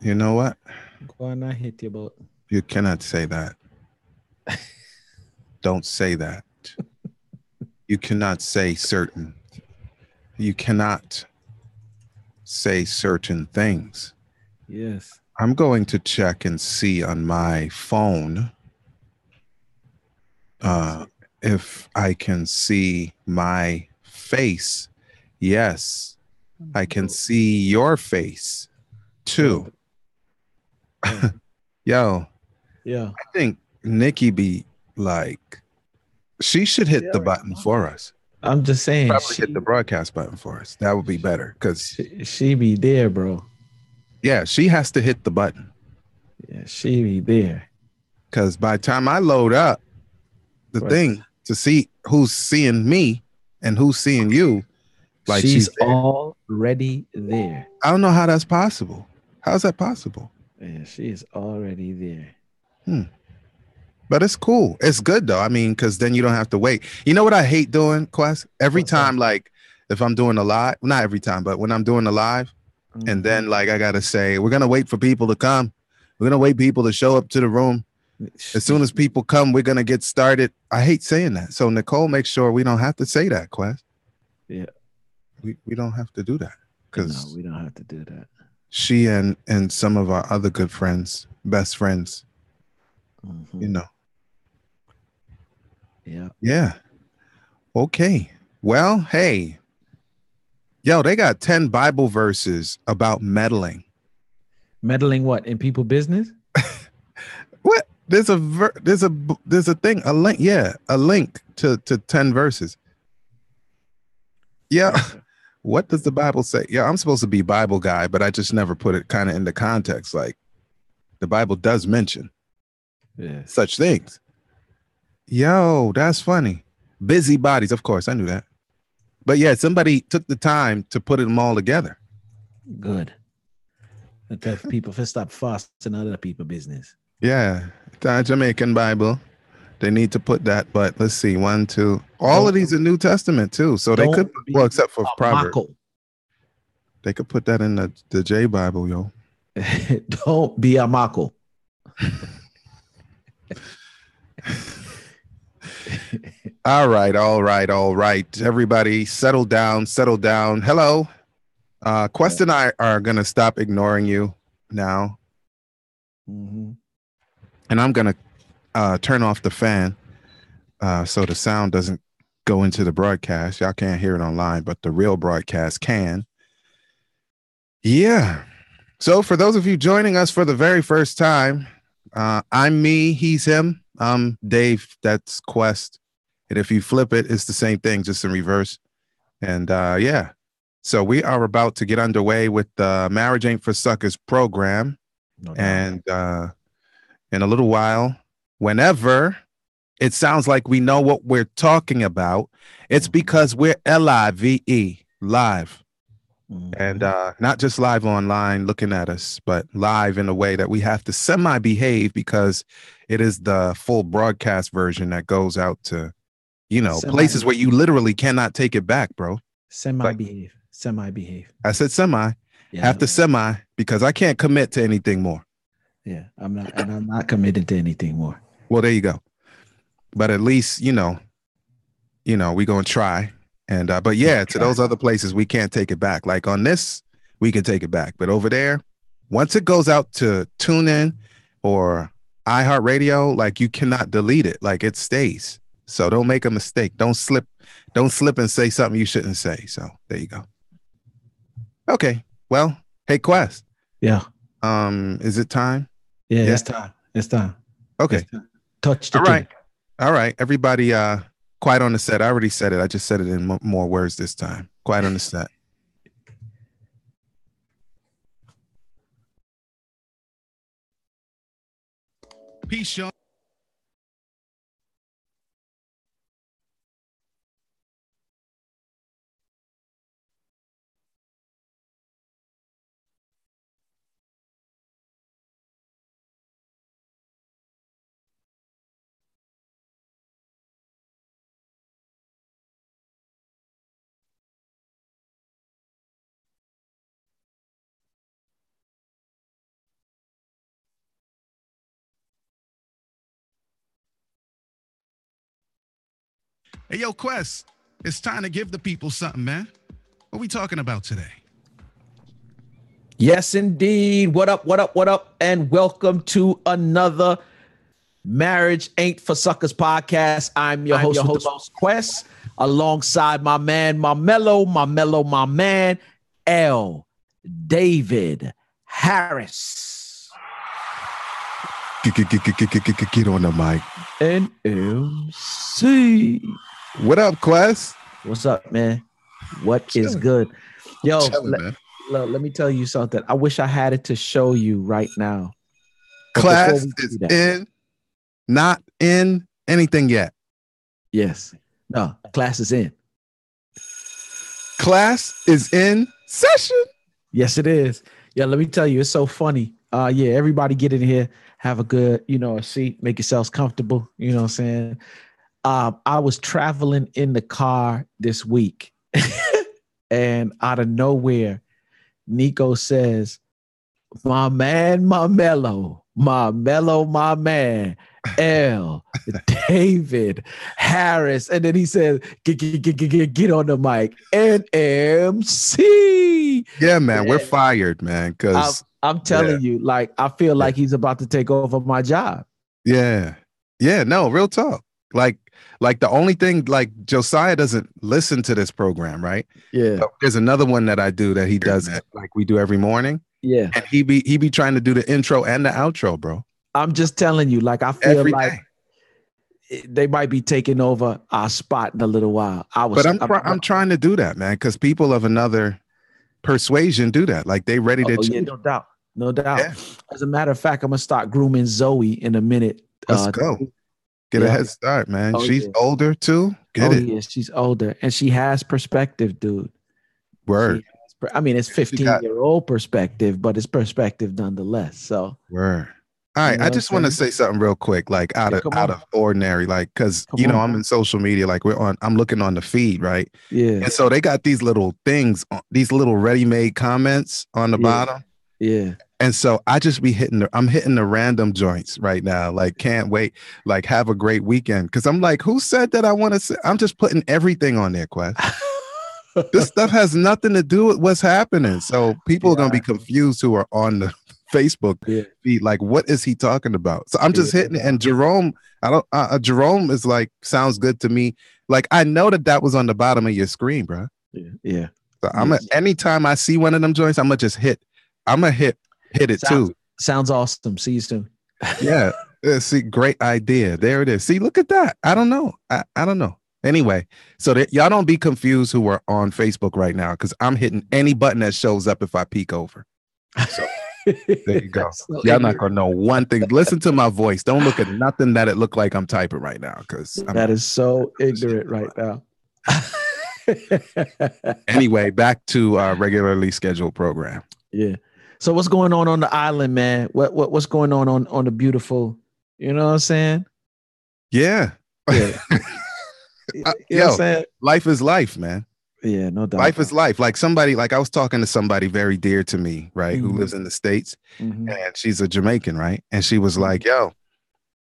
You know what? Go on and hit your boat. You cannot say that. Don't say that. You cannot say certain. You cannot say certain things. Yes. I'm going to check and see on my phone Yes. uh, if I can see my face. Yes, I can Bro, see your face bro, too. bro. Yo, Yeah. I think Nikki be like, she should hit Yeah. the button for us. I'm just saying, Probably hit the broadcast button for us. That would be better because, she be there, bro. yeah, she has to hit the button Yeah, she be there. because by the time I load up the But thing to see who's seeing me and who's seeing you, like she's she's there. already there. I don't know how that's possible. How's that possible? Yeah, she is already there. Hmm. But it's cool. It's good though. I mean, because then you don't have to wait. You know what I hate doing, Quest? Every What's that? time, like if I'm doing a live, not every time, but when I'm doing a live, and Mm-hmm. then like I gotta say, we're gonna wait for people to come. We're gonna wait people to show up to the room. As soon as people come, we're gonna get started. I hate saying that. So Nicole makes sure we don't have to say that, Quest. Yeah. We don't have to do that No, because we don't have to do that. she and some of our other good friends, best friends, you Mm-hmm. know. Yeah. Yeah. Okay. Well, hey, yo, they got 10 Bible verses about meddling. Meddling what in people business? What? There's a thing, a link, yeah, a link to 10 verses. Yeah. Okay. What does the Bible say? Yeah, I'm supposed to be Bible guy, but I just never put it kind of into context. Like the Bible does mention Yes. such things. Yo, that's funny. Busybodies, of course, I knew that. But yeah, somebody took the time to put them all together. Good. And tell people to stop fasting other people business. Yeah, the Jamaican Bible. They need to put that, but let's see, one, two. All of Don't these are New Testament too, so they could. don't Well, be except for a Proverbs, muckle. they could put that in the J Bible, yo. Don't be a muckle. All right, all right, all right. Everybody, settle down, settle down. Hello, Yeah. Quest and I are gonna stop ignoring you now, Mm-hmm. and I'm gonna turn off the fan so the sound doesn't go into the broadcast. Y'all can't hear it online, but the real broadcast can. Yeah. So, for those of you joining us for the very first time, I'm me, he's him. I'm Dave, that's Quest. And if you flip it, it's the same thing, just in reverse. And yeah, so we are about to get underway with the Marriage Ain't for Suckers program. No doubt. And in a little while, whenever it sounds like we know what we're talking about, it's because we're LIVE, live. And Mm-hmm. not just live online looking at us, but live in a way that we have to semi behave because it is the full broadcast version that goes out to, Semi places where you literally cannot take it back, bro. semi Like behave. Semi behave. I said, semi, Yeah. have to semi because I can't commit to anything more. Yeah. I'm not committed to anything more. Well, there you go. But at least, we going to try. And, but yeah, to Try. those other places, we can't take it back. Like on this, we can take it back. But over there, once it goes out to TuneIn or iHeartRadio, like you cannot delete it. Like it stays. So don't make a mistake. Don't slip and say something you shouldn't say. So there you go. Okay. Well, hey Quest. Yeah. Is it time? Yeah, Yeah. it's time. It's time. It's Okay. time. Touch the All right. thing. All right. Everybody quiet on the set. I already said it. I just said it in more words this time. Quiet on the set. Peace, y'all. Hey, yo, Quest, it's time to give the people something, man. What we talking about today? Yes, indeed. What up, what up, what up? And welcome to another Marriage Ain't for Suckers podcast. I'm your host, the most Quest, alongside my man, my man, L. David Harris. Get on the mic. NMC. What up, Quest? What's up, man? What is good? Yo, let me tell you something. I wish I had it to show you right now. But class is in, not in anything yet. Yes. No, class is in. Class is in session. Yes, it is. Yeah, let me tell you, it's so funny. Yeah, everybody get in here, have a good, a seat, make yourselves comfortable. You know what I'm saying? I was traveling in the car this week, and out of nowhere, Nico says, my man, my man, L. David Harris. And then he said, get on the mic. NMC. Yeah, man, we're fired, man. Because I'm telling you, like, I feel like he's about to take over my job. Yeah. Yeah, no, real talk. Like the only thing, like, Josiah doesn't listen to this program, right? Yeah. But there's another one that I do that he does, like we do every morning. Yeah. And he be trying to do the intro and the outro, bro. I'm just telling you, like, I feel like they might be taking over our spot in a little while. I'm trying to do that, man, because people of another persuasion do that. Like, they ready to change. Yeah, no doubt. Yeah. As a matter of fact, I'm gonna start grooming Zoe in a minute. Let's go. Get a head start, man. She's older too. Get it. Yeah, she's older, and she has perspective, dude. Word. It's 15-year-old perspective, but it's perspective nonetheless. So word. All right, I just want to say something real quick, like out of ordinary, like, because I'm in social media, like I'm looking on the feed, right? Yeah. And so they got these little things, these little ready-made comments on the bottom. Yeah. And so I just be I'm hitting the random joints right now. Like, can't wait. Like, have a great weekend. Cause I'm like, who said that I want to say? I'm just putting everything on there, Quest. This stuff has nothing to do with what's happening. So people are going to be confused who are on the Facebook feed. Like, what is he talking about? So I'm just hitting it. And Jerome, Jerome is like, sounds good to me. Like, I know that was on the bottom of your screen, bro. Yeah. So anytime I see one of them joints, I'm going to just hit it too. Sounds awesome. See you soon. Yeah. See, great idea. There it is. See, look at that. I don't know. I don't know. Anyway, so that y'all don't be confused who are on Facebook right now, because I'm hitting any button that shows up if I peek over. So there you go. Y'all not gonna know one thing. Listen to my voice. Don't look at nothing that it look like I'm typing right now, because that is so ignorant right now. Anyway, back to our regularly scheduled program. Yeah. So what's going on the island, man? What's going on the beautiful? You know what I'm saying? Yeah. You know what I'm saying? Life is life, man. Yeah, no doubt. Life is life. Like, I was talking to somebody very dear to me, right? Who lives in the States, and she's a Jamaican, right? And she was like, yo,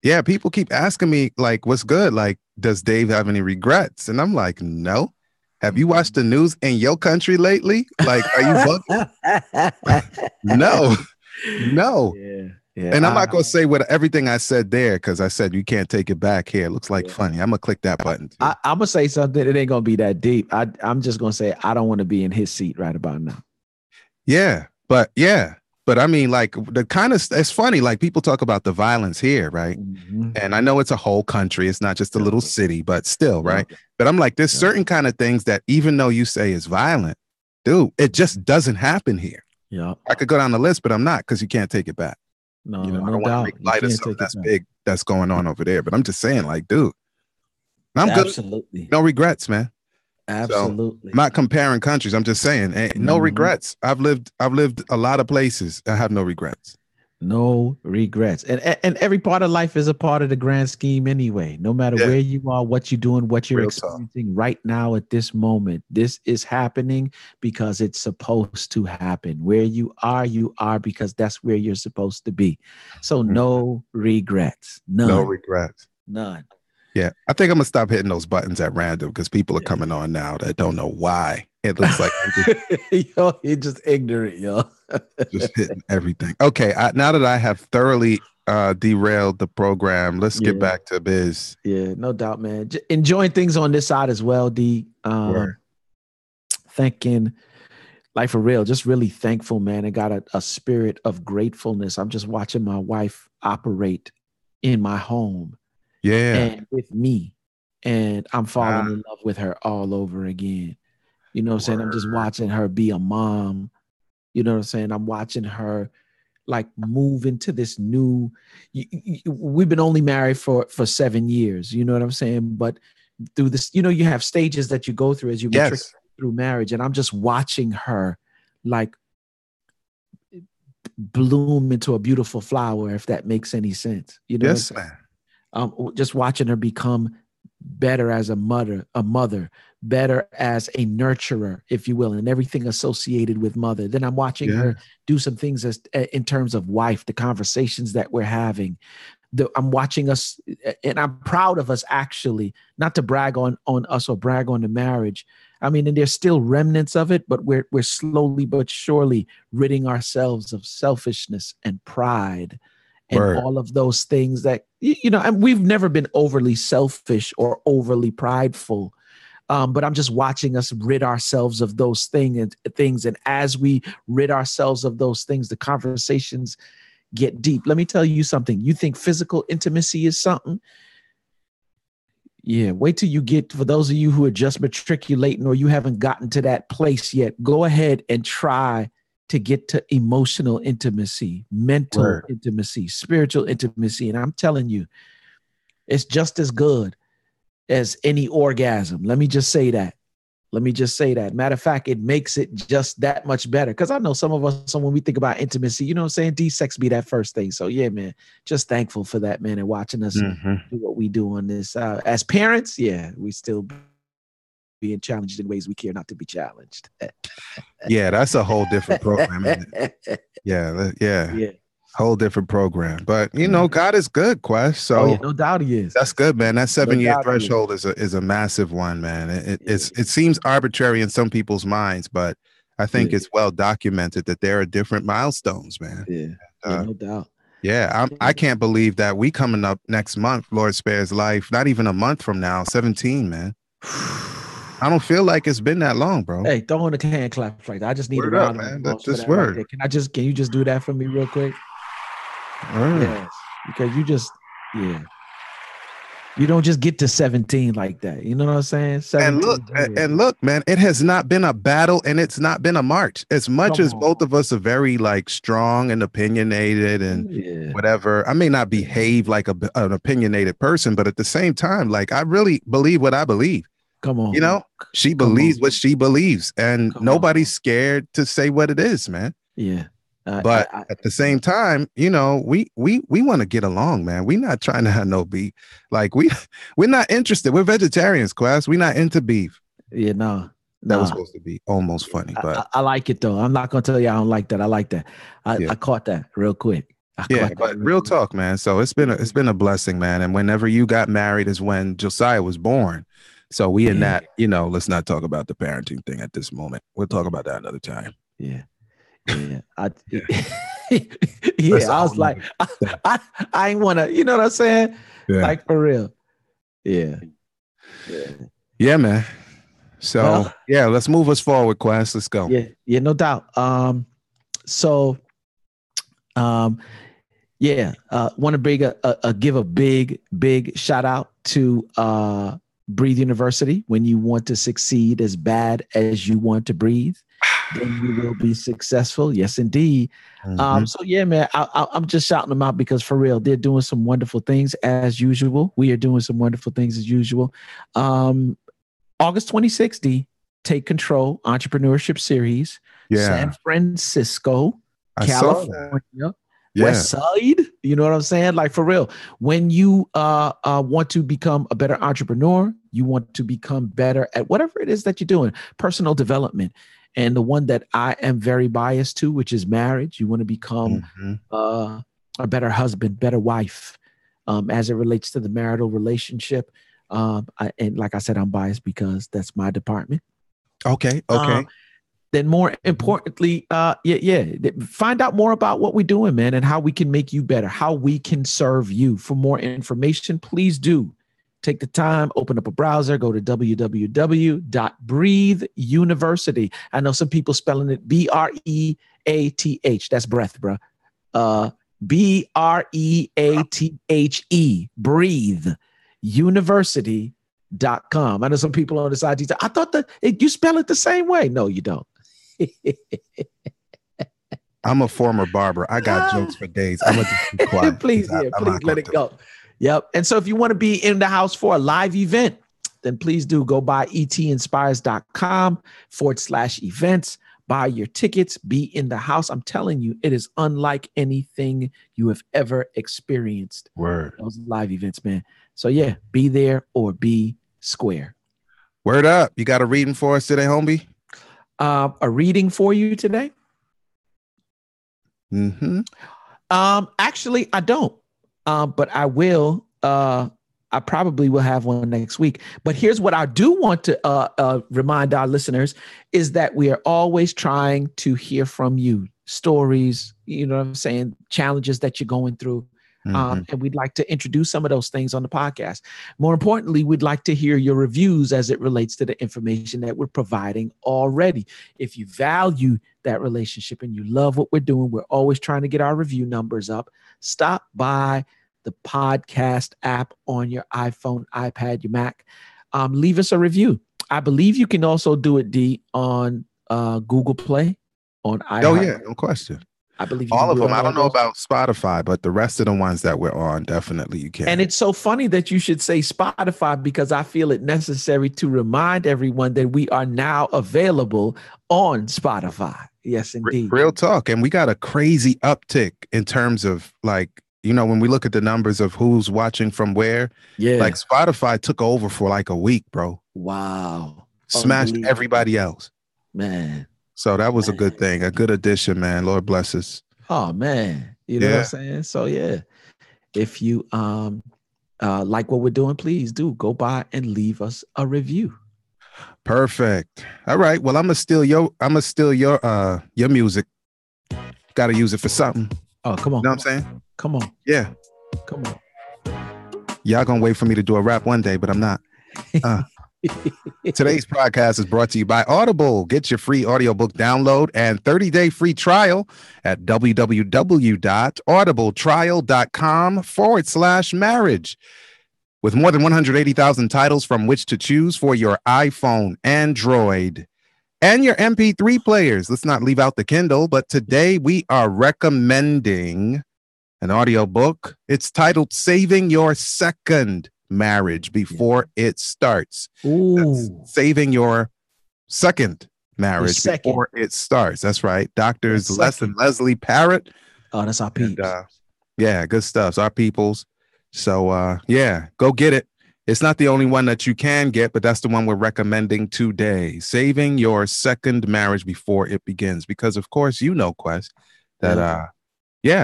yeah, people keep asking me, like, what's good? Like, does Dave have any regrets? And I'm like, no. Have you watched the news in your country lately? Like, are you bugging? No. Yeah, and I'm not going to say what everything I said there, because I said you can't take it back here. It looks like funny. I'm going to click that button. I'm going to say something. It ain't going to be that deep. I'm just going to say I don't want to be in his seat right about now. Yeah. But I mean, like, it's funny. Like, people talk about the violence here, right? And I know it's a whole country. It's not just a little city, but still, right? But I'm like, there's certain kind of things that even though you say is violent, dude, it just doesn't happen here. Yeah. I could go down the list, but I'm not, because you can't take it back. No, I don't doubt. want to make light of something that's big that's going on over there. But I'm just saying, like, dude, I'm Absolutely. good. No regrets, man. Absolutely. So, I'm not comparing countries. I'm just saying, no regrets. I've lived a lot of places. I have no regrets. No regrets. And every part of life is a part of the grand scheme anyway. No matter where you are, what you're doing, what you're experiencing right now at this moment. This is happening because it's supposed to happen. Where you are because that's where you're supposed to be. So no regrets. None. No regrets. None. Yeah, I think I'm gonna stop hitting those buttons at random because people are coming on now that don't know why. It looks like I'm Yo, you're just ignorant, yo. just hitting everything. Okay, now that I have thoroughly derailed the program, let's get Yeah. back to biz. Yeah, no doubt, man. Enjoying things on this side as well, D. Word. Thinking, like for real, just really thankful, man. I got a spirit of gratefulness. I'm just watching my wife operate in my home Yeah. and with me. And I'm falling in love with her all over again. You know what I'm saying? I'm just watching her be a mom. You know what I'm saying? I'm watching her like move into this new, we've been only married for 7 years. You know what I'm saying? But through this, you know, you have stages that you go through as you matriculate through marriage. And I'm just watching her like bloom into a beautiful flower, if that makes any sense. You know Yes, what I'm saying? Just watching her become better as a mother, better as a nurturer, if you will, and everything associated with mother. Then I'm watching her do some things as in terms of wife, the conversations that we're having. I'm watching us, and I'm proud of us actually, not to brag on us or brag on the marriage. I mean, and there's still remnants of it, but we're slowly but surely ridding ourselves of selfishness and pride and all of those things that, you know, and we've never been overly selfish or overly prideful. But I'm just watching us rid ourselves of those things. And as we rid ourselves of those things, the conversations get deep. Let me tell you something. You think physical intimacy is something? Yeah, wait till you get, for those of you who are just matriculating or you haven't gotten to that place yet, go ahead and try to get to emotional intimacy, mental intimacy, spiritual intimacy. And I'm telling you, it's just as good as any orgasm. Let me just say that. Matter of fact, it makes it just that much better. Because I know some of us, when we think about intimacy, you know what I'm saying? D-sex be that first thing. So yeah, man, just thankful for that, man, and watching us do what we do on this. As parents, yeah, we still being challenged in ways we care not to be challenged. Yeah, that's a whole different program, isn't it? Yeah. Whole different program. But you know, God is good, Quest. So no doubt he is. That's good, man. That 7-year threshold is a massive one, man. It seems arbitrary in some people's minds, but I think it's well documented that there are different milestones, man. No doubt. Yeah, I can't believe that we coming up next month, Lord spares life, not even a month from now, 17, man. I don't feel like it's been that long, bro. Hey, throw in the hand claps like that. I just need a round of applause for that right there. Can you just do that for me real quick? Yes, because you don't just get to 17 like that. You know what I'm saying? 17 and look, man, it has not been a battle and it's not been a march. As much as both of us are very like strong and opinionated and whatever, I may not behave like an opinionated person, but at the same time, like I really believe what I believe. Come on. You know, she believes what she believes and nobody's scared to say what it is, man. Yeah. But at the same time, you know, we want to get along, man. We're not trying to have no beef. Like we're not interested. We're vegetarians, Quest. We're not into beef. Yeah, no. That was supposed to be almost funny, but I like it though. I'm not gonna tell you I don't like that. I like that. I caught that real quick. But real talk, man. So it's been a blessing, man. And whenever you got married is when Josiah was born. So we in that, you know, let's not talk about the parenting thing at this moment. We'll talk about that another time. Yeah. I was like, I ain't want to, you know what I'm saying? Like for real. Yeah, man. So let's move us forward, Quest. Let's go. Yeah, no doubt. Want to give a big shout out to Breathe University. When you want to succeed as bad as you want to breathe, then you will be successful. Yes, indeed. So yeah, man, I'm just shouting them out because for real, they're doing some wonderful things as usual. We are doing some wonderful things as usual. August 26th, Take Control Entrepreneurship Series, San Francisco, California, West Side. You know what I'm saying? Like for real, when you want to become a better entrepreneur, you want to become better at whatever it is that you're doing, personal development. And the one that I am very biased to, which is marriage. You want to become a better husband, better wife, as it relates to the marital relationship. And like I said, I'm biased because that's my department. Okay. Then more importantly, find out more about what we're doing, man, and how we can make you better, how we can serve you. For more information, please do take the time, open up a browser, go to www.breatheuniversity. I know some people spelling it BREATH. That's breath, bro. BREATHE, breathe university.com. I know some people on the side, I thought that you spell it the same way. No, you don't. I'm a former barber. I got jokes for days. I'm gonna just be quiet. Please let it go. Yep. And so if you want to be in the house for a live event, then please do go by etinspires.com/events. Buy your tickets, be in the house. I'm telling you, it is unlike anything you have ever experienced. Word. Those live events, man. So yeah, be there or be square. Word up. You got a reading for us today, homie? A reading for you today? Mm-hmm. Actually, I don't. But I will. I probably will have one next week. But here's what I do want to remind our listeners is that we are always trying to hear from you. Stories, you know what I'm saying? Challenges that you're going through. And we'd like to introduce some of those things on the podcast. More importantly, we'd like to hear your reviews as it relates to the information that we're providing already. If you value that relationship and you love what we're doing, we're always trying to get our review numbers up. Stop by the podcast app on your iPhone, iPad, your Mac. Leave us a review. I believe you can also do it, D, on Google Play, on iHeart. Oh, yeah, no question. I believe all of them. I don't know about Spotify, but the rest of the ones that we're on, definitely you can. And it's so funny that you should say Spotify because I feel it necessary to remind everyone that we are now available on Spotify. Yes, indeed. Real talk. And we got a crazy uptick in terms of like, you know, when we look at the numbers of who's watching from where, like Spotify took over for like a week, bro. Wow. Smashed everybody else. Man. So that was a good thing, a good addition, man. Lord bless us. Oh man, you know what I'm saying? So yeah, if you like what we're doing, please do go by and leave us a review. Perfect. All right. Well, I'm gonna steal your music. Got to use it for something. Oh, come on. You know what I'm saying? Come on. Yeah. Come on. Y'all gonna wait for me to do a rap one day, but I'm not. Today's podcast is brought to you by Audible. Get your free audiobook download and 30-day free trial at www.audibletrial.com/marriage. With more than 180,000 titles from which to choose for your iPhone, Android, and your MP3 players. Let's not leave out the Kindle, but today we are recommending an audiobook. It's titled Saving Your Second Marriage Before It Starts. Saving Your Second Marriage Before It Starts. That's right. Doctors Les and Leslie Parrott. Oh, that's our peeps. Yeah, good stuff. It's our peoples. So go get it. It's not the only one that you can get, but that's the one we're recommending today. Saving Your Second Marriage Before It Begins. Because of course, you know, Quest, that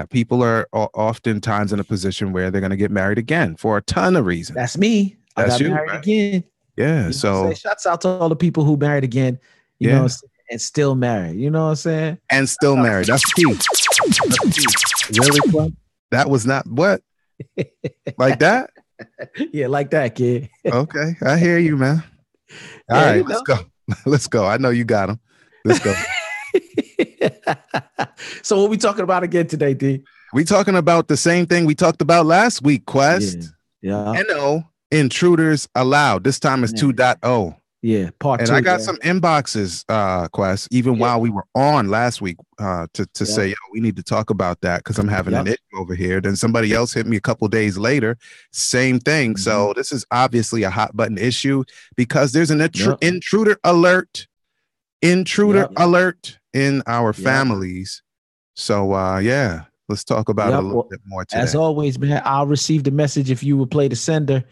people are oftentimes in a position where they're going to get married again for a ton of reasons. That's me. I got married again. Yeah. You know so shouts out to all the people who married again, you know, and still married. You know what I'm saying? And still married. That's key. Really, Quest? That was not what? Like that? Yeah, like that, kid. Okay. I hear you, man. All right, let's go. Let's go. I know you got them. Let's go. So what we talking about again today, D? We talking about the same thing we talked about last week, Quest. Yeah. NO, Intruders Allowed. This time is 2.0. Yeah, part 2. And I got some inboxes, Quest, even while we were on last week to say, yo, we need to talk about that because I'm having an issue over here. Then somebody else hit me a couple days later. Same thing. So this is obviously a hot button issue because there's an intruder alert. Intruder alert in our families. So, let's talk about it a little bit more today. As always, man, I'll receive the message if you will play the sender.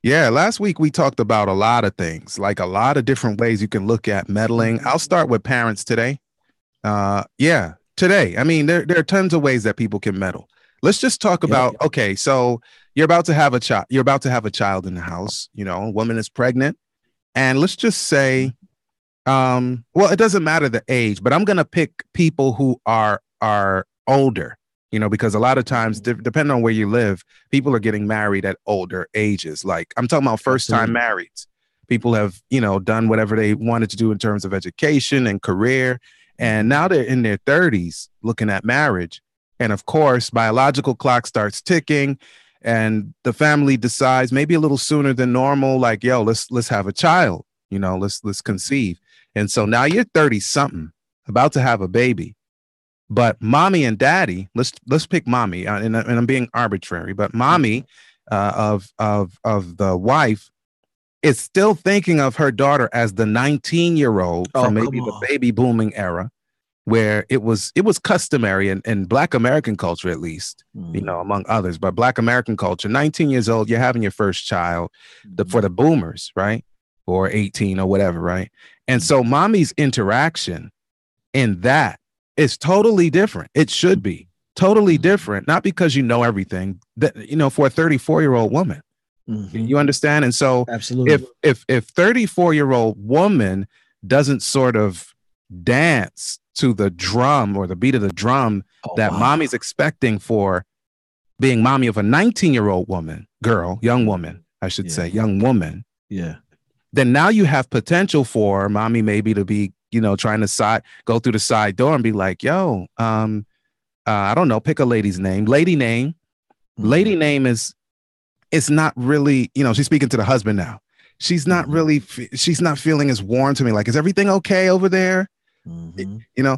Yeah, last week we talked about a lot of things, like a lot of different ways you can look at meddling. I'll start with parents today. Today. I mean, there are tons of ways that people can meddle. Let's just talk about, okay, so you're about to have a child. You're about to have a child in the house. You know, a woman is pregnant, and let's just say, well, it doesn't matter the age, but I'm gonna pick people who are older. You know, because a lot of times, depending on where you live, people are getting married at older ages. Like I'm talking about first time marrieds. People have, you know, done whatever they wanted to do in terms of education and career. And now they're in their 30s looking at marriage. And of course, biological clock starts ticking and the family decides maybe a little sooner than normal, like, yo, let's have a child, you know, let's conceive. And so now you're 30 something, about to have a baby. But mommy and daddy, let's pick mommy, and I'm being arbitrary, but mommy of the wife is still thinking of her daughter as the 19-year-old from maybe the baby booming era, where it was customary in Black American culture, at least, you know, among others, but Black American culture, 19 years old, you're having your first child, for the boomers, right? Or 18 or whatever, right? And so mommy's interaction in that is totally different. It should be totally different, not because you know everything, that, you know, for a 34-year-old woman. You understand? And so absolutely, if 34-year-old woman doesn't sort of dance to the drum or the beat of the drum that mommy's expecting for being mommy of a 19-year-old woman, young woman, I should say, young woman. Yeah. Then now you have potential for mommy maybe to be, you know, trying to go through the side door and be like, yo, I don't know, pick a lady's name. Lady name is, it's not really, you know, she's speaking to the husband now. She's not really, she's not feeling as warm to me. Like, is everything okay over there? You know,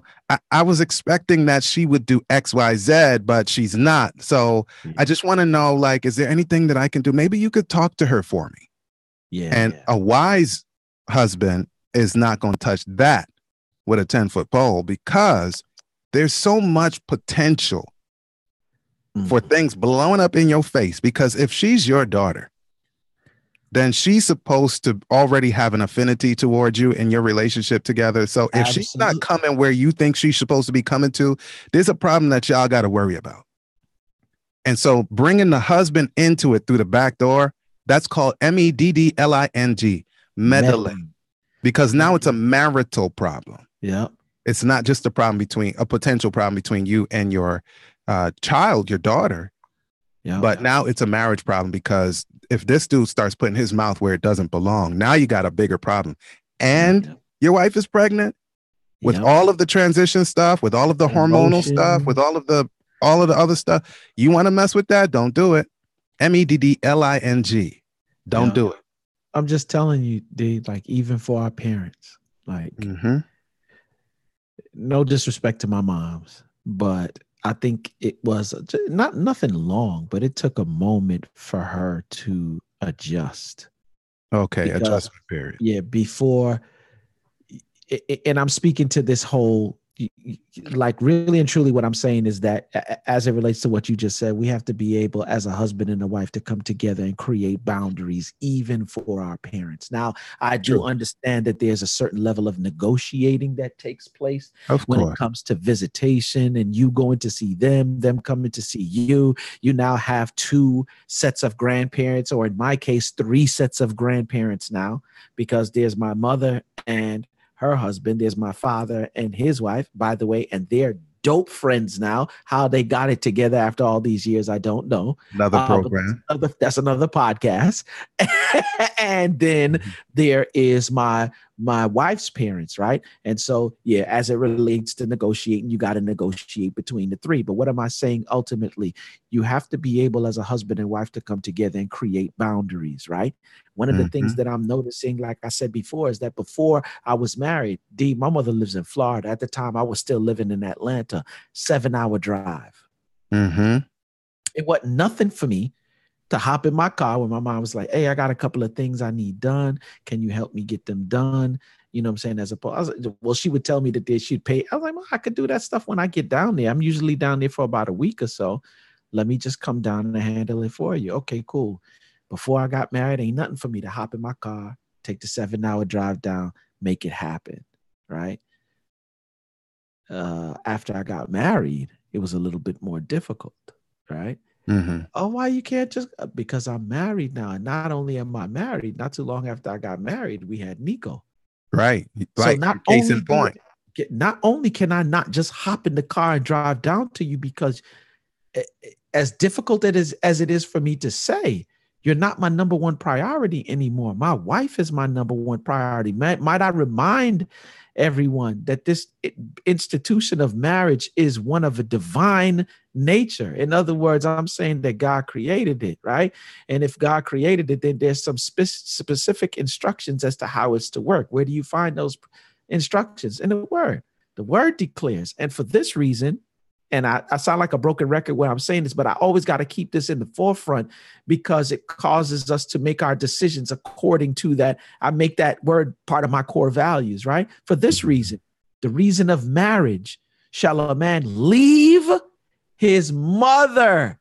I was expecting that she would do X, Y, Z, but she's not. So I just want to know, like, is there anything that I can do? Maybe you could talk to her for me. And a wise husband is not going to touch that with a 10-foot pole, because there's so much potential for things blowing up in your face. Because if she's your daughter, then she's supposed to already have an affinity towards you in your relationship together. So if she's not coming where you think she's supposed to be coming to, there's a problem that y'all got to worry about. And so bringing the husband into it through the back door, that's called meddling, meddling, because now it's a marital problem. Yeah. It's not just a potential problem between you and your child, your daughter. Yeah. But now it's a marriage problem, because if this dude starts putting his mouth where it doesn't belong, now you got a bigger problem. And your wife is pregnant with all of the transition stuff, with all of the hormonal stuff, with all of the other stuff. You want to mess with that? Don't do it. meddling. Don't do it. I'm just telling you, dude, like, even for our parents, like, no disrespect to my moms, but I think it was nothing long, but it took a moment for her to adjust. Okay, adjustment period. Yeah, before, and I'm speaking to this whole, like, really and truly what I'm saying is that as it relates to what you just said, we have to be able, as a husband and a wife, to come together and create boundaries, even for our parents. Now, I do understand that there's a certain level of negotiating that takes place when it comes to visitation, and you going to see them coming to see you. You now have 2 sets of grandparents, or in my case, 3 sets of grandparents now, because there's my mother and her husband, there's my father and his wife, by the way, and they're dope friends now. How they got it together after all these years, I don't know. Another program. That's another podcast. And then there is my wife's parents, right? And so, yeah, as it relates to negotiating, you got to negotiate between the 3. But what am I saying? Ultimately, you have to be able, as a husband and wife, to come together and create boundaries, right? One of the things that I'm noticing, like I said before, is that before I was married, my mother lives in Florida. At the time, I was still living in Atlanta, 7-hour drive. It wasn't nothing for me to hop in my car when my mom was like, hey, I got a couple of things I need done. Can you help me get them done? You know what I'm saying? Well, she would tell me that she'd pay. I was like, well, I could do that stuff when I get down there. I'm usually down there for about a week or so. Let me just come down and handle it for you. Okay, cool. Before I got married, ain't nothing for me to hop in my car, take the 7-hour drive down, make it happen, right? After I got married, it was a little bit more difficult, right? Mm-hmm. Oh, why you can't just, because I'm married now. And not only am I married, not too long after I got married, we had Nico. Right. So Like case in point. not only can I not just hop in the car and drive down to you, because as difficult as it is for me to say, you're not my number one priority anymore. My wife is my number one priority. Might I remind everyone that this institution of marriage is one of a divine nature. In other words, I'm saying that God created it, right? And if God created it, then there's some specific instructions as to how it's to work. Where do you find those instructions? In the word. The word declares. And for this reason, and I sound like a broken record when I'm saying this, but I always got to keep this in the forefront, because it causes us to make our decisions according to that. I make that word part of my core values, right? For this reason, the reason of marriage, shall a man leave his mother.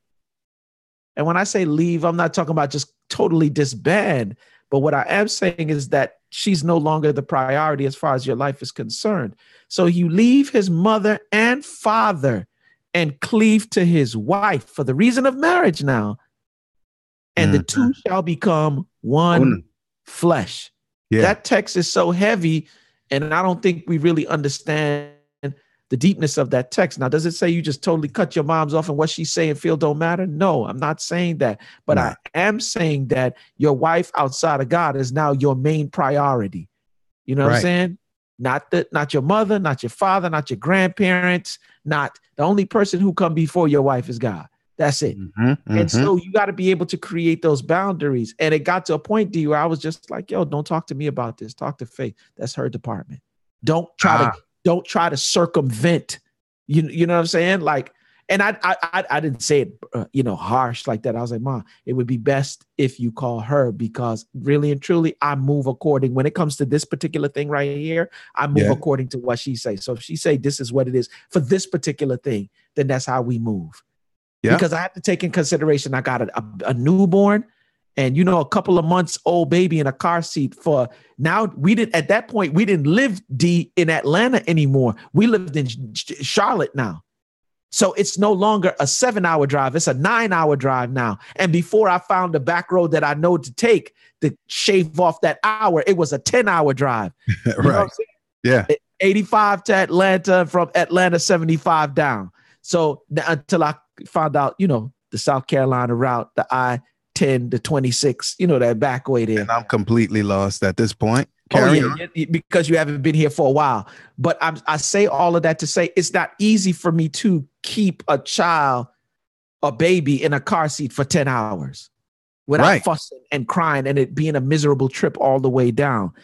And when I say leave, I'm not talking about just totally disband, but what I am saying is that she's no longer the priority as far as your life is concerned. So you leave his mother and father and cleave to his wife for the reason of marriage now. And the two shall become one flesh. Yeah. That text is so heavy, and I don't think we really understand the deepness of that text. Now, does it say you just totally cut your mom's off and what she's saying feel don't matter? No, I'm not saying that. But I am saying that your wife outside of God is now your main priority. You know what I'm saying? Not your mother, not your father, not your grandparents, not the only person who come before your wife is God. That's it. And so you got to be able to create those boundaries. And it got to a point, D, where I was just like, yo, don't talk to me about this. Talk to Faith. That's her department. Don't try to circumvent. You know what I'm saying? Like, and I didn't say it, harsh like that. I was like, Mom, it would be best if you call her, because really and truly, I move according. When it comes to this particular thing right here, I move according to what she says. So if she say this is what it is for this particular thing, then that's how we move. Yeah. Because I have to take in consideration, I got a newborn and, a couple of months old baby in a car seat for now. At that point, we didn't live in Atlanta anymore. We lived in Charlotte now. So it's no longer a 7-hour drive. It's a 9-hour drive now. And before I found the back road that I know to take to shave off that hour, it was a 10-hour drive. Right. Yeah. 85 to Atlanta, from Atlanta, 75 down. So until I found out, the South Carolina route, the I-10, the 26, that back way there. And I'm completely lost at this point. Because you haven't been here for a while. But I say all of that to say it's not easy for me to keep a baby in a car seat for 10 hours without fussing and crying and it being a miserable trip all the way down.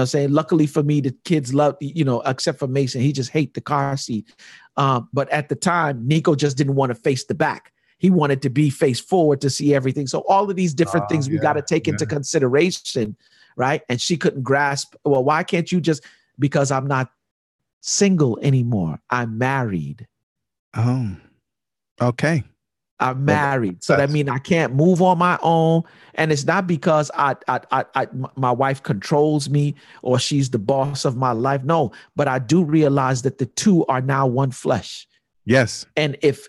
Saying luckily for me, the kids love, except for Mason, he just hates the car seat. But at the time, Nico just didn't want to face the back. He wanted to be face forward to see everything. So all of these different things we got to take into consideration. Right. And she couldn't grasp, well, why can't you just, because I'm not single anymore. I'm married. Oh, okay. I'm married. So that means I can't move on my own. And it's not because my wife controls me or she's the boss of my life. No, but I do realize that the two are now one flesh. Yes. And if,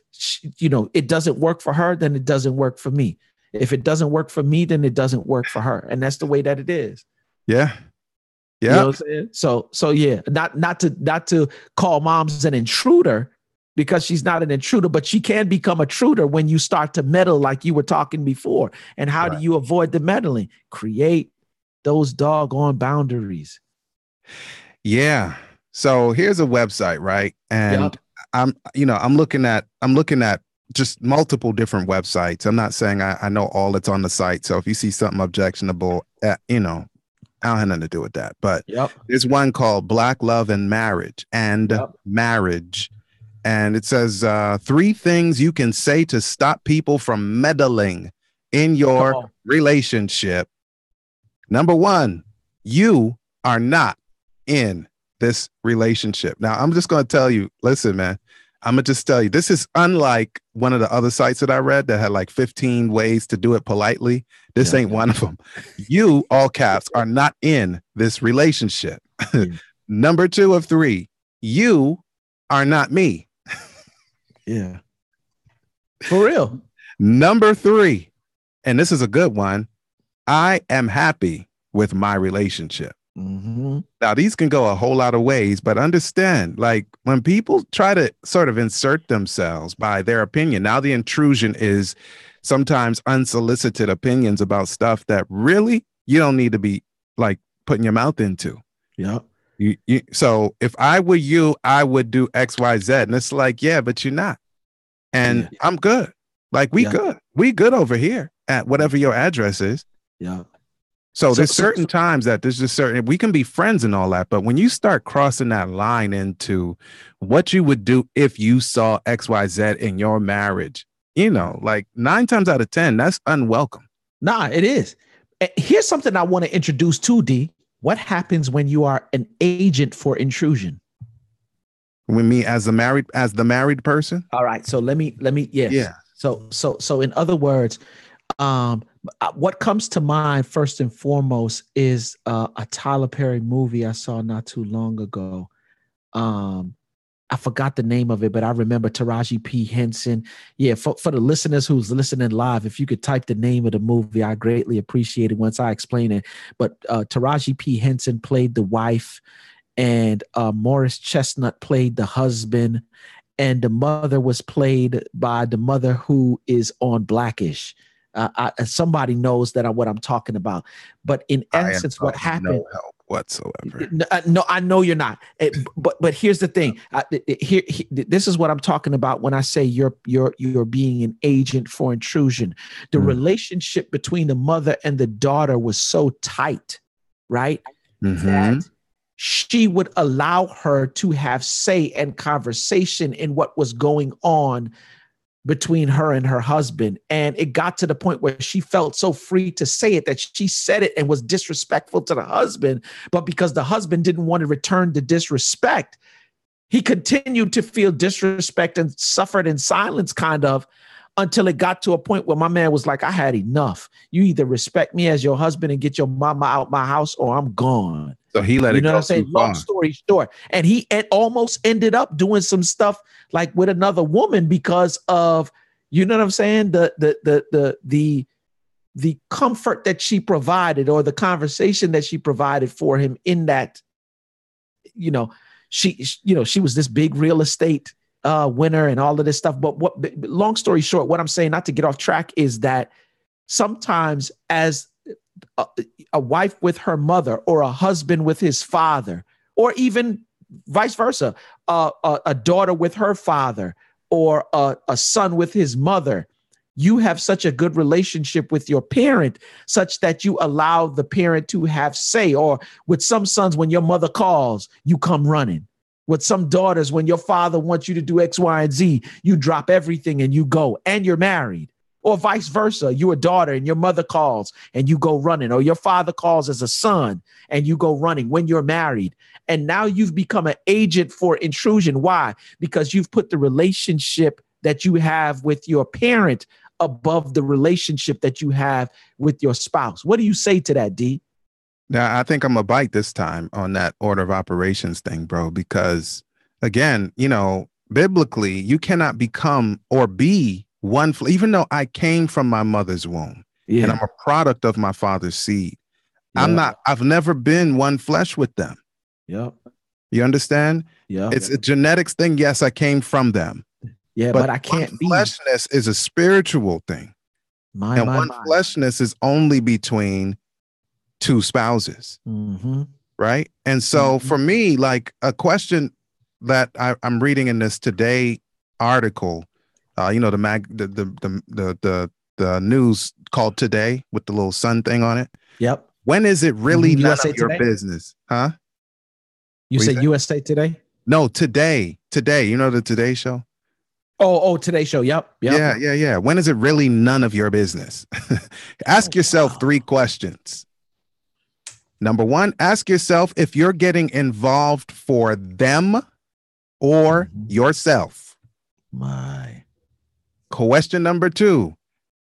it doesn't work for her, then it doesn't work for me. If it doesn't work for me, then it doesn't work for her. And that's the way that it is. Yeah. Yeah. You know what I'm saying? So yeah, not to call moms an intruder, because she's not an intruder, but she can become a intruder when you start to meddle like you were talking before. And how do you avoid the meddling? Create those doggone boundaries. Yeah. So here's a website, right? And I'm looking at just multiple different websites. I'm not saying I know all that's on the site. So if you see something objectionable, I don't have nothing to do with that. But there's one called Black Love and Marriage Marriage. And it says 3 things you can say to stop people from meddling in your relationship. Number 1, you are not in this relationship. Now, I'm just going to tell you, listen, man, I'm going to just tell you, this is unlike one of the other sites that I read that had like 15 ways to do it politely. This ain't one of them. You, all caps, are not in this relationship. Number 2 of 3, you are not me. Yeah. For real. Number 3, and this is a good one. I am happy with my relationship. Mm-hmm. Now, these can go a whole lot of ways, but understand, like when people try to sort of insert themselves by their opinion, now the intrusion is sometimes unsolicited opinions about stuff that really you don't need to be like putting your mouth into. Yeah. So if I were you, I would do X, Y, Z. And it's like, yeah, but you're not. And I'm good. Like we good. We good over here at whatever your address is. Yeah. So there's certain times that there's just certain, we can be friends and all that, but when you start crossing that line into what you would do if you saw X, Y, Z in your marriage, you know, like 9 times out of 10, that's unwelcome. Nah, it is. Here's something I want to introduce to D. What happens when you are an agent for intrusion? With me as the married person? All right. So let me, yes. Yeah. So in other words, what comes to mind first and foremost is a Tyler Perry movie I saw not too long ago. I forgot the name of it, but I remember Taraji P. Henson. Yeah, for the listeners who's listening live, if you could type the name of the movie, I greatly appreciate it once I explain it. But Taraji P. Henson played the wife, and Morris Chestnut played the husband, and the mother was played by the mother who is on Blackish. Somebody knows that what I'm talking about. But in essence, what happened? No help whatsoever. No, I know you're not. But here's the thing. This is what I'm talking about when I say you're being an agent for intrusion. The relationship between the mother and the daughter was so tight, right? That she would allow her to have say and conversation in what was going on between her and her husband. And it got to the point where she felt so free to say it that she said it and was disrespectful to the husband. But because the husband didn't want to return the disrespect, he continued to feel disrespect and suffered in silence, kind of, until it got to a point where my man was like, I had enough. You either respect me as your husband and get your mama out my house, or I'm gone. So he let it go. You know what I'm saying? Long story short. And he almost ended up doing some stuff like with another woman because of, you know what I'm saying? The comfort that she provided, or the conversation that she provided for him in that, she was this big real estate winner and all of this stuff. But long story short, what I'm saying, not to get off track, is that sometimes as a wife with her mother, or a husband with his father, or even vice versa, a daughter with her father, or a son with his mother, you have such a good relationship with your parent such that you allow the parent to have say. Or with some sons, when your mother calls, you come running. With some daughters, when your father wants you to do X, Y, and Z, you drop everything and you go, and you're married. Or vice versa, you're a daughter and your mother calls and you go running, or your father calls as a son and you go running when you're married. And now you've become an agent for intrusion. Why? Because you've put the relationship that you have with your parent above the relationship that you have with your spouse. What do you say to that, D? Now, I think I'm gonna bite this time on that order of operations thing, bro, because again, biblically, you cannot become or be one, even though I came from my mother's womb and I'm a product of my father's seed. I've never been one flesh with them. Yep. You understand? Yeah. It's a genetics thing. Yes, I came from them. Yeah, but I can't be. Fleshness is a spiritual thing. One fleshness is only between two spouses. Right. And so for me, like a question that I'm reading in this Today article, the news called Today with the little sun thing on it. Yep. When is it really none of your business? Huh? You say USA Today? No, Today. You know the Today Show? Oh, Today Show. Yep. Yeah. When is it really none of your business? Ask yourself 3 questions. Number 1, ask yourself if you're getting involved for them or yourself. Question number 2,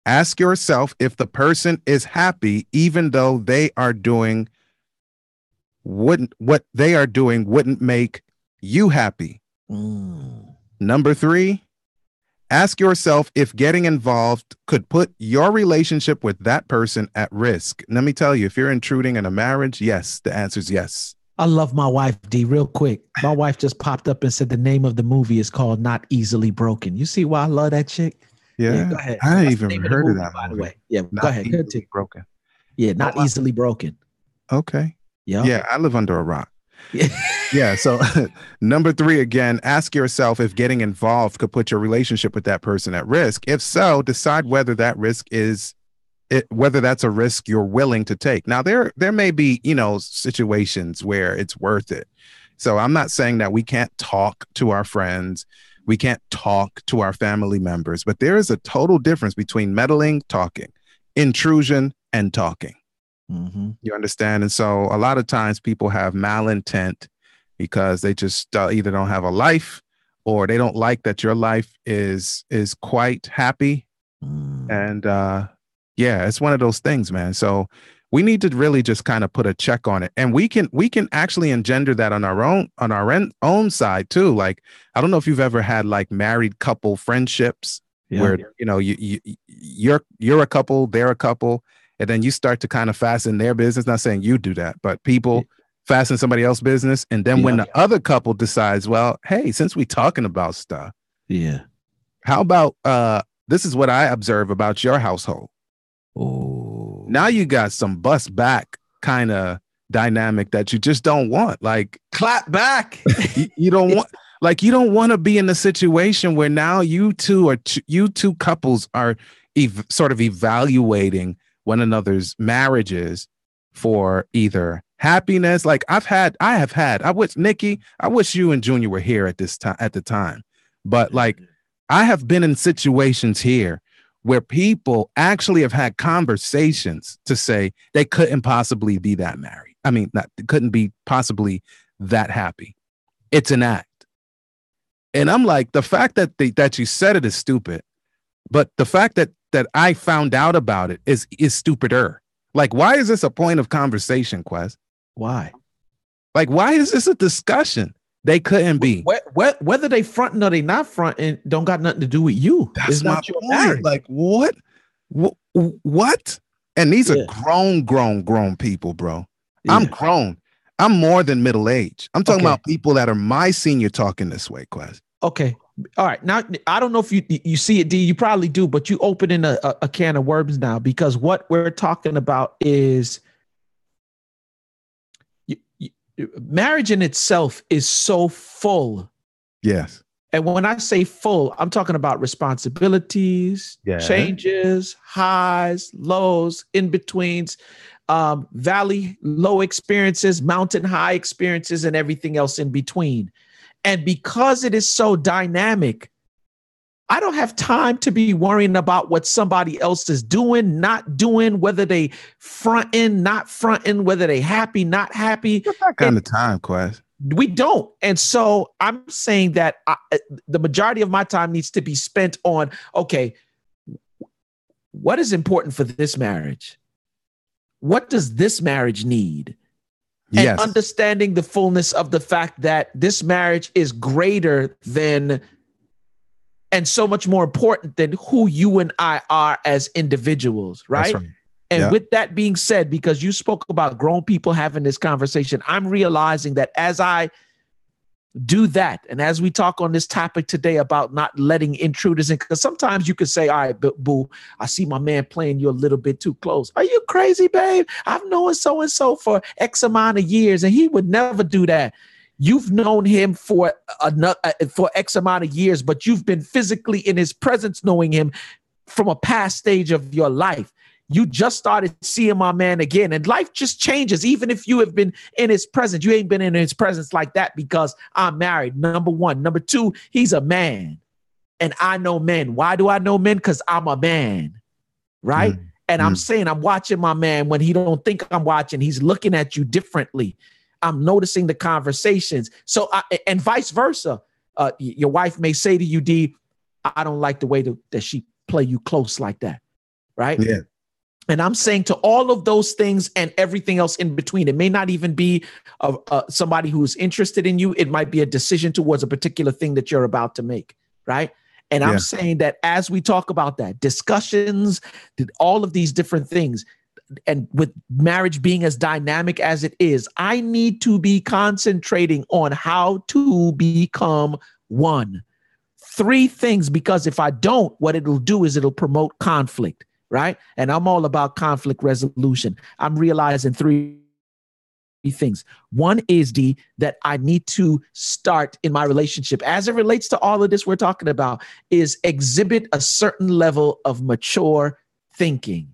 ask yourself if the person is happy, even though they are doing what they are doing wouldn't make you happy. Number 3, Ask yourself if getting involved could put your relationship with that person at risk. Let me tell you, if you're intruding in a marriage, yes, the answer is yes. I love my wife, D, real quick. My wife just popped up and said the name of the movie is called Not Easily Broken. You see why I love that chick? Yeah, Go ahead. I That's the even name heard of movie, that by the movie. way. Yeah, Not go ahead. Easily Broken. Yeah, Not Easily Broken. Okay. Yep. Yeah, I live under a rock. Yeah. Yeah. So number 3, again, ask yourself if getting involved could put your relationship with that person at risk. If so, decide whether that risk is whether that's a risk you're willing to take. Now, there may be, situations where it's worth it. So I'm not saying that we can't talk to our friends, we can't talk to our family members, but there is a total difference between meddling, talking, intrusion, and talking. Mm-hmm. You understand? And so a lot of times people have malintent because they just either don't have a life or they don't like that your life is quite happy. And yeah, it's one of those things, man. So we need to really just kind of put a check on it. And we can actually engender that on our own side too. Like, I don't know if you've ever had like married couple friendships where, you're a couple, they're a couple, and then you start to kind of fasten their business. Not saying you do that, but people fasten somebody else's business. And then when the other couple decides, well, hey, since we talking about stuff, how about this is what I observe about your household. Oh, now you got some bust back kind of dynamic that you just don't want. Like, clap back. you don't want, like, you don't want to be in a situation where now you two couples are sort of evaluating one another's marriages for either happiness. Like I wish Nikki, I wish you and Junior were here at the time, but like I have been in situations here where people actually have had conversations to say they couldn't possibly be that married. I mean, couldn't be possibly that happy. It's an act. And I'm like, the fact that you said it is stupid, but the fact that I found out about it is stupider. Like, why is this a point of conversation, Quest? Why? Like, why is this a discussion? They couldn't be. Whether they fronting or they not fronting don't got nothing to do with you. That's my point. Like, what? What? And these are grown people, bro. Yeah. I'm grown. I'm more than middle age. I'm talking about people that are my senior talking this way, Quest. Okay. All right. Now, I don't know if you see it, D. You probably do, but you open in a can of worms now, because what we're talking about is marriage in itself is so full. Yes. And when I say full, I'm talking about responsibilities, changes, highs, lows, in-betweens, valley, low experiences, mountain high experiences, and everything else in between. And because it is so dynamic, I don't have time to be worrying about what somebody else is doing, not doing, whether they fronting, not fronting, whether they happy, not happy. Not that kind of time, Quest. We don't. And so I'm saying that the majority of my time needs to be spent on, okay, what is important for this marriage? What does this marriage need? And understanding the fullness of the fact that this marriage is greater than and so much more important than who you and I are as individuals, right? That's right. And with that being said, because you spoke about grown people having this conversation, I'm realizing that as I do that, and as we talk on this topic today about not letting intruders in, because sometimes you could say, all right, boo, I see my man playing you a little bit too close. Are you crazy, babe? I've known so-and-so for X amount of years, and he would never do that. You've known him for X amount of years, but you've been physically in his presence, knowing him from a past stage of your life. You just started seeing my man again, and life just changes. Even if you have been in his presence, you ain't been in his presence like that because I'm married. Number one. Number two, he's a man, and I know men. Why do I know men? Because I'm a man, right? And I'm saying I'm watching my man when he don't think I'm watching. He's looking at you differently. I'm noticing the conversations. So, and vice versa. Your wife may say to you, D, I don't like the way that she play you close like that, right? Yeah. And I'm saying to all of those things and everything else in between, it may not even be somebody who's interested in you. It might be a decision towards a particular thing that you're about to make, right? And I'm Yeah. saying that as we talk about that, discussions, all of these different things, and with marriage being as dynamic as it is, I need to be concentrating on how to become one. 3 things, because if I don't, what it'll do is it'll promote conflict, right? And I'm all about conflict resolution. I'm realizing 3 things. One is that I need to start in my relationship as it relates to all of this we're talking about is exhibit a certain level of mature thinking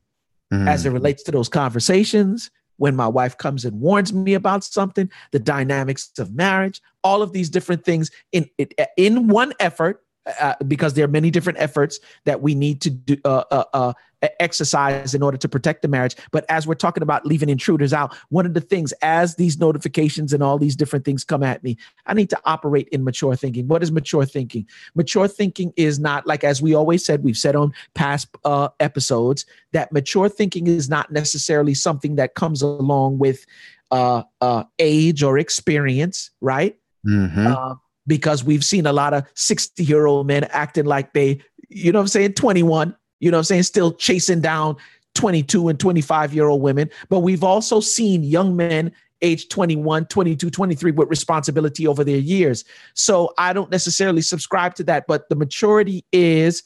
as it relates to those conversations. When my wife comes and warns me about something, the dynamics of marriage, all of these different things in one effort, because there are many different efforts that we need to do, exercise in order to protect the marriage. But as we're talking about leaving intruders out, one of the things, as these notifications and all these different things come at me, I need to operate in mature thinking. What is mature thinking? Mature thinking is not, like, as we always said, we've said on past episodes, that mature thinking is not necessarily something that comes along with age or experience, right? Because we've seen a lot of 60-year-old men acting like they, 21, still chasing down 22 and 25-year-old women. But we've also seen young men age 21, 22, 23 with responsibility over their years. So I don't necessarily subscribe to that, but the maturity is,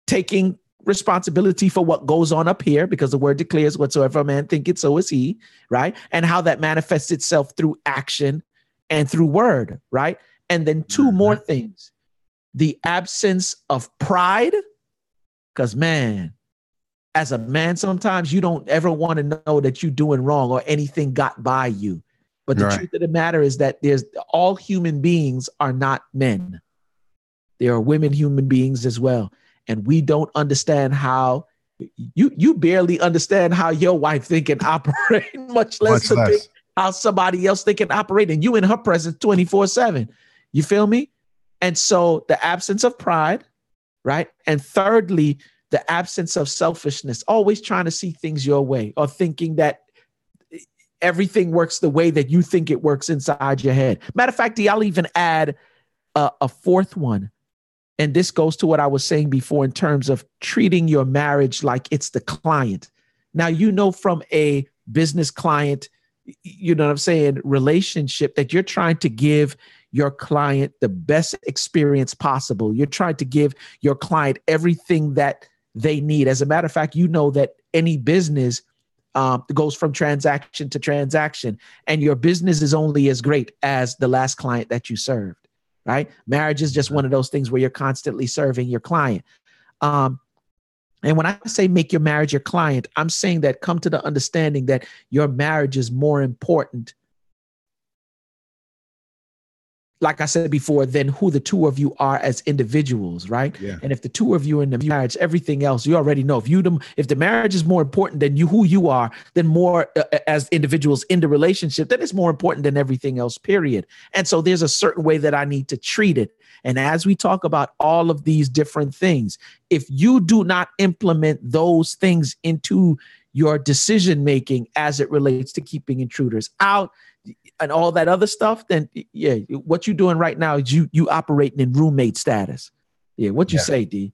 taking responsibility for what goes on up here, because the word declares whatsoever a man thinketh, so is he, right? And how that manifests itself through action and through word, right? And then 2 more things. The absence of pride, because, man, as a man, sometimes you don't ever want to know that you're doing wrong or anything got by you. But the truth of the matter is that all human beings are not men. There are women human beings as well. And we don't understand how you barely understand how your wife think and operate, much less how somebody else they can operate, and you in her presence 24/7. You feel me? And so the absence of pride, right? And thirdly, the absence of selfishness, always trying to see things your way or thinking that everything works the way that you think it works inside your head. Matter of fact, I'll even add a 4th one. And this goes to what I was saying before in terms of treating your marriage like it's the client. Now, from a business client, relationship, that you're trying to give your client the best experience possible. You're trying to give your client everything that they need. As a matter of fact, that any business goes from transaction to transaction, and your business is only as great as the last client that you served, right? Marriage is just one of those things where you're constantly serving your client. And when I say make your marriage your client, I'm saying that come to the understanding that your marriage is more important, like I said before, than who the 2 of you are as individuals, right? Yeah. And if the 2 of you are in the marriage, everything else, you already know. If the marriage is more important than who you are, then more as individuals in the relationship, then it's more important than everything else, period. And so there's a certain way that I need to treat it. And as we talk about all of these different things, if you do not implement those things into your decision-making as it relates to keeping intruders out and all that other stuff, then what you're doing right now is you operating in roommate status. Yeah. What you say, D?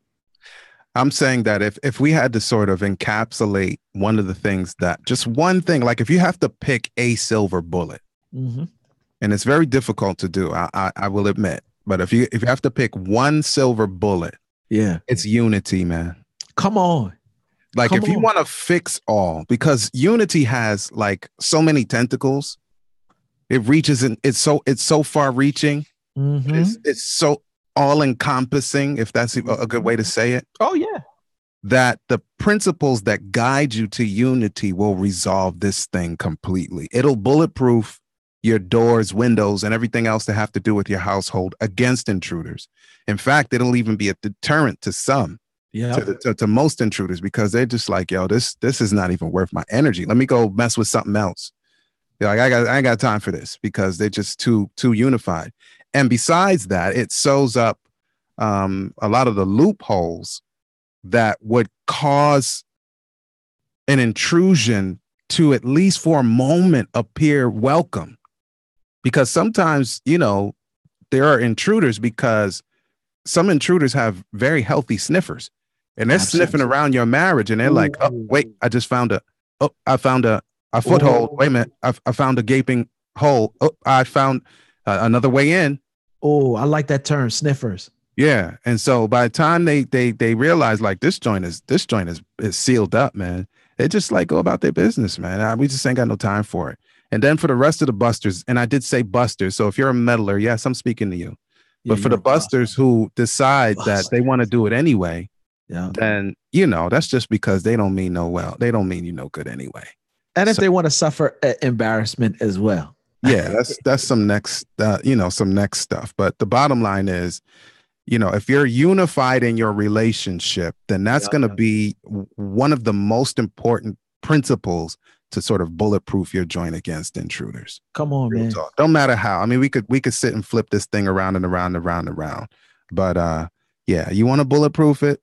I'm saying that if we had to sort of encapsulate one of the things, that just one thing, like if you have to pick a silver bullet, and it's very difficult to do, I will admit, but if you have to pick one silver bullet, it's unity, man. Come on. Like if you want to fix all, because unity has like so many tentacles, it reaches in, it's so far reaching. It's so all encompassing, if that's a good way to say it. Oh yeah. That the principles that guide you to unity will resolve this thing completely. It'll bulletproof your doors, windows, and everything else that have to do with your household against intruders. In fact, it'll even be a deterrent to some. To most intruders, because they're just like, yo, this is not even worth my energy. Let me go mess with something else. They're like, I ain't got time for this, because they're just too unified. And besides that, it sews up a lot of the loopholes that would cause an intrusion to, at least for a moment, appear welcome. Because sometimes, there are intruders because some intruders have very healthy sniffers, and they're sniffing around your marriage, and they're like, oh, wait, I found a foothold. Wait a minute. I found a gaping hole. Oh, I found another way in. Oh, I like that term, sniffers. Yeah. And so by the time they realize like this joint is sealed up, man, they just like go about their business, man. We just ain't got no time for it. And then for the rest of the busters, and I did say busters. So if you're a meddler, yes, I'm speaking to you. But for the busters who decide that they want to do it anyway, then, you know, that's just because they don't mean they don't mean you no good anyway. And if they want to suffer embarrassment as well. Yeah, that's some next, some next stuff. But the bottom line is, you know, if you're unified in your relationship, then that's going to be one of the most important principles to sort of bulletproof your joint against intruders. Come on, man. Talk. Don't matter how. I mean, we could sit and flip this thing around and around and around and around. But yeah, you want to bulletproof it?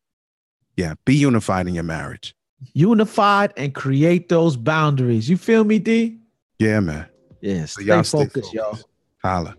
Yeah, be unified in your marriage. Unified and create those boundaries. You feel me, D? Yeah, man. Yeah, so stay focused, y'all. Holla.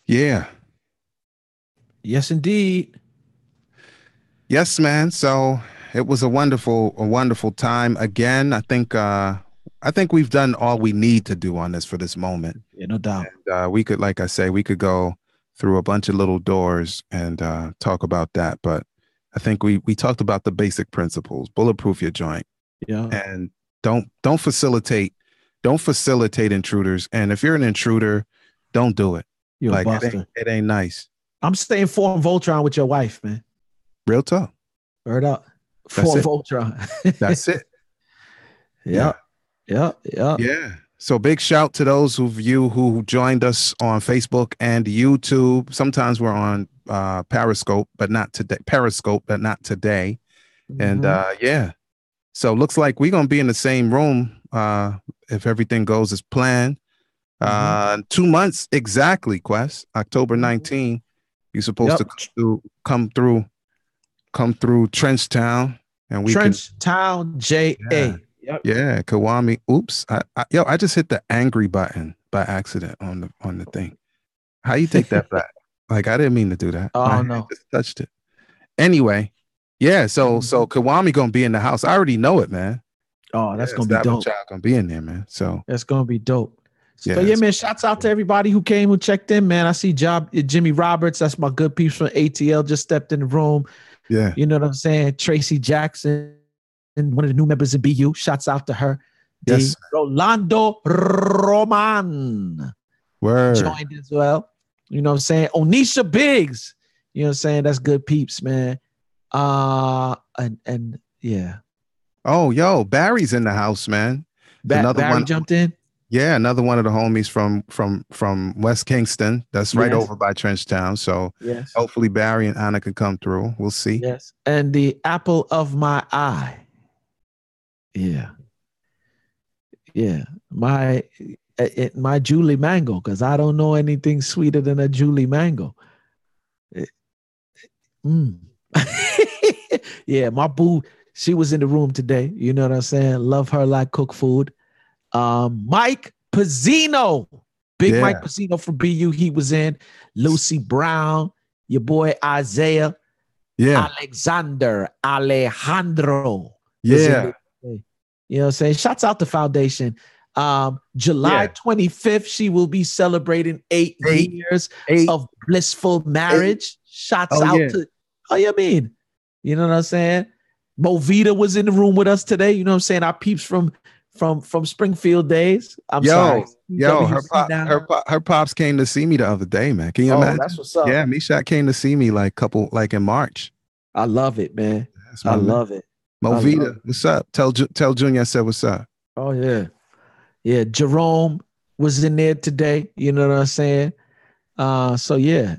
Yeah. Yes, indeed. Yes, man. So it was a wonderful time. Again, I think we've done all we need to do on this for this moment. Yeah, no doubt. And, we could, like I say, we could go through a bunch of little doors and talk about that. But I think we talked about the basic principles. Bulletproof your joint. Yeah. And don't facilitate intruders. And if you're an intruder, don't do it. You're like a buster. It ain't nice. I'm staying Form Voltron with your wife, man. Real talk. Word up. Form Voltron. That's it. Yeah. So big shout to those of you who joined us on Facebook and YouTube. Sometimes we're on Periscope, but not today. And yeah. So looks like we're gonna be in the same room if everything goes as planned. 2 months exactly, Quest. October 19. You're supposed to come through Trenchtown, and we Trenchtown JA. Yeah, Kiwami. Oops. I just hit the angry button by accident on the thing. How you take that back? Like I didn't mean to do that. Oh no. Just touched it. Anyway, yeah, so Kiwami gonna be in the house. I already know it, man. Oh, that's gonna be dope. Child gonna be in there, man. So that's gonna be dope. So yeah, man, shouts out to everybody who came, who checked in, man. I see Jimmy Roberts. That's my good peeps from ATL, just stepped in the room. Yeah. You know what I'm saying? Tracy Jackson, one of the new members of BU. Shouts out to her. Yes. Rolando Roman. Word. Joined as well. You know what I'm saying? Onisha Biggs. You know what I'm saying? That's good peeps, man. And yeah. Oh, yo, Barry's in the house, man. Another Barry one jumped in. Yeah, another one of the homies from West Kingston. That's right over by Trenchtown. So hopefully Barry and Anna can come through. We'll see. Yes. And the apple of my eye. Yeah. Yeah. My Julie Mango, because I don't know anything sweeter than a Julie Mango. Yeah, my boo, she was in the room today. You know what I'm saying? Love her like cook food. Mike Pizzino, Mike Pizzino from BU. He was in. Lucy Brown, your boy Isaiah, Alejandro. Yeah. You know what I'm saying? Shouts out to Foundation. July 25th, she will be celebrating 8 years of blissful marriage. Shouts out to, you know what I'm saying? Movita was in the room with us today. You know what I'm saying? Our peeps from from Springfield days. I'm sorry. Yo, WC now. her pops came to see me the other day, man. Can you Oh, imagine? that's what's up. Yeah, Meshack came to see me like in March. I love it, man. That's I my man. love it. Movita, what's up? Tell Junior I said what's up. Oh yeah. Yeah. Jerome was in there today. You know what I'm saying? So yeah.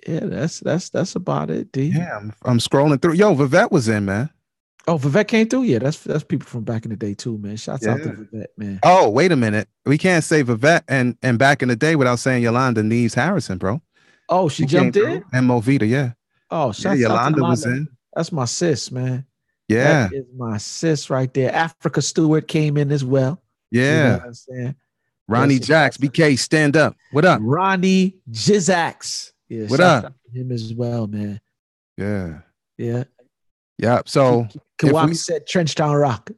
Yeah, that's about it, D. Yeah, I'm scrolling through. Yo, Vivette was in, man. Oh, Vivette came through? Yeah, that's people from back in the day too, man. Shouts out to Yeah. Vivette, man. Oh, wait a minute. We can't say Vivette and back in the day without saying Yolanda Neves Harrison, bro. Oh, she jumped in? And Movita, yeah. Oh, Yeah, shouts out to Yolanda was in. That's my sis, man. Yeah. That is my sis right there. Africa Stewart came in as well. Yeah. You know what I'm saying? Ronnie Jacks, BK, stand up. What up? Ronnie Jizax. Yeah, what up? Him as well, man. Yeah. Yeah. Yeah. So Kawami said Trenchtown Rock.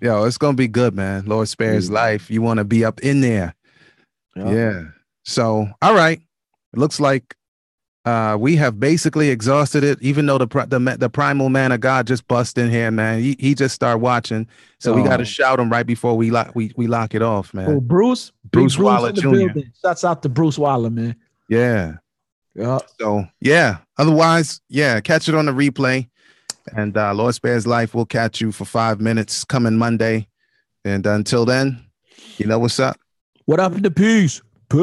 Yo, it's gonna be good, man. Lord spare his life. You want to be up in there. Yeah. So, all right. It looks like we have basically exhausted it, even though the primal man of God just bust in here, man. He just started watching. So we got to shout him right before we lock it off, man. Oh, Bruce Waller Jr. Building. Shouts out to Bruce Waller, man. Yeah. Yeah. So yeah. Otherwise, yeah, catch it on the replay. And Lord spare his life. We'll catch you for 5 minutes coming Monday. And until then, you know what's up. What up in the peace? Peace.